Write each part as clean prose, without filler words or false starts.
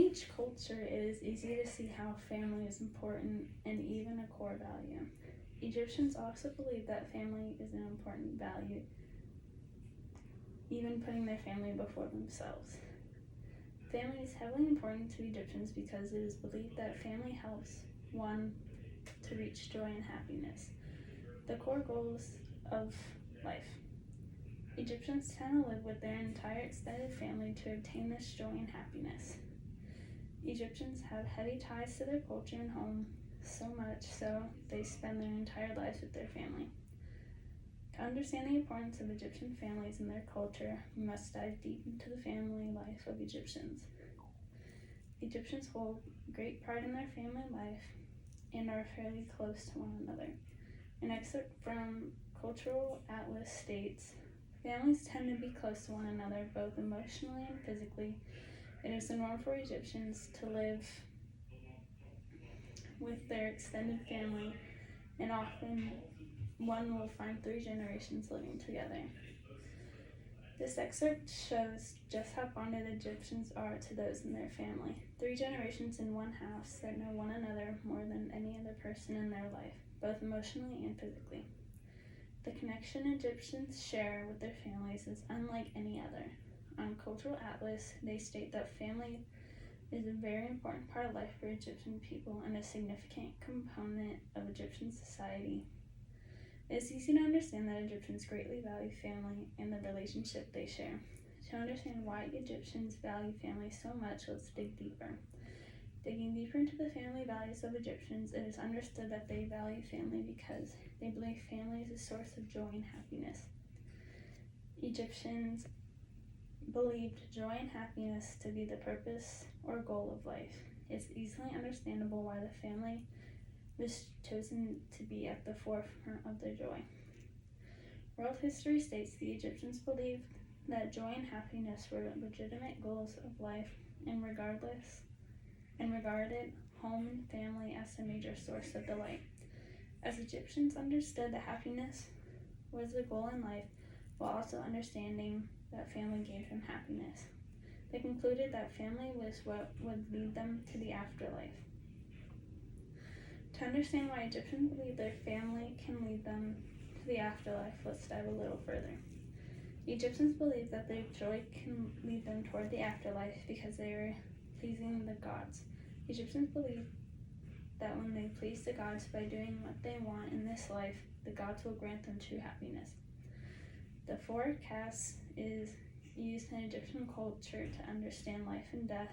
each culture, it is easy to see how family is important and even a core value. Egyptians also believed that family is an important value, even putting their family before themselves. Family is heavily important to Egyptians because it is believed that family helps one to reach joy and happiness, the core goals of life. Egyptians tend to live with their entire extended family to obtain this joy and happiness. Egyptians have heavy ties to their culture and home, so much so they spend their entire lives with their family. To understand the importance of Egyptian families and their culture, we must dive deep into the family life of Egyptians. Egyptians hold great pride in their family life and are fairly close to one another. An excerpt from Cultural Atlas states, families tend to be close to one another, both emotionally and physically. It is the norm for Egyptians to live with their extended family, and often one will find 3 generations living together. This excerpt shows just how bonded Egyptians are to those in their family. 3 generations in one house that know one another more than any other person in their life, both emotionally and physically. The connection Egyptians share with their families is unlike any other. On Cultural Atlas, they state that family is a very important part of life for Egyptian people and a significant component of Egyptian society. It is easy to understand that Egyptians greatly value family and the relationship they share. To understand why Egyptians value family so much, let's dig deeper. Digging deeper into the family values of Egyptians, it is understood that they value family because they believe family is a source of joy and happiness. Egyptians believed joy and happiness to be the purpose or goal of life. It's easily understandable why the family was chosen to be at the forefront of their joy. World history states the Egyptians believed that joy and happiness were legitimate goals of life and regarded home and family as a major source of delight. As Egyptians understood that happiness was the goal in life, while also understanding that family gave them happiness, they concluded that family was what would lead them to the afterlife. To understand why Egyptians believe their family can lead them to the afterlife, let's dive a little further. Egyptians believe that their joy can lead them toward the afterlife because they are pleasing the gods. Egyptians believe that when they please the gods by doing what they want in this life, the gods will grant them true happiness. The 4 castes is used in Egyptian culture to understand life and death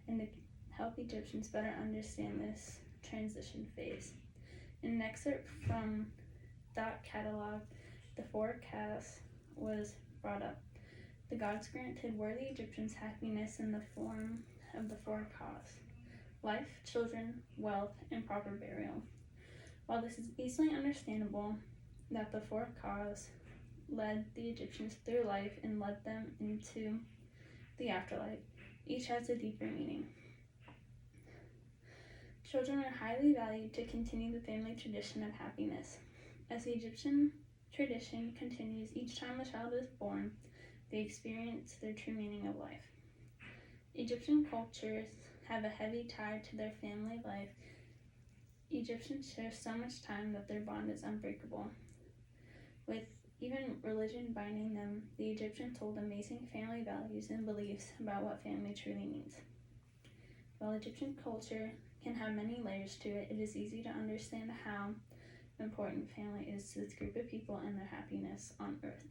and to help Egyptians better understand this transition phase. In an excerpt from Dot Catalog, the 4 castes was brought up. The gods granted worthy Egyptians happiness in the form of the 4 castes: life, children, wealth, and proper burial. While this is easily understandable that the 4 castes led the Egyptians through life and led them into the afterlife, each has a deeper meaning. Children are highly valued to continue the family tradition of happiness. As the Egyptian tradition continues, each time a child is born, they experience their true meaning of life. Egyptian cultures have a heavy tie to their family life. Egyptians share so much time that their bond is unbreakable. With even religion binding them, the Egyptians hold amazing family values and beliefs about what family truly means. While Egyptian culture can have many layers to it, it is easy to understand how important family is to this group of people and their happiness on earth.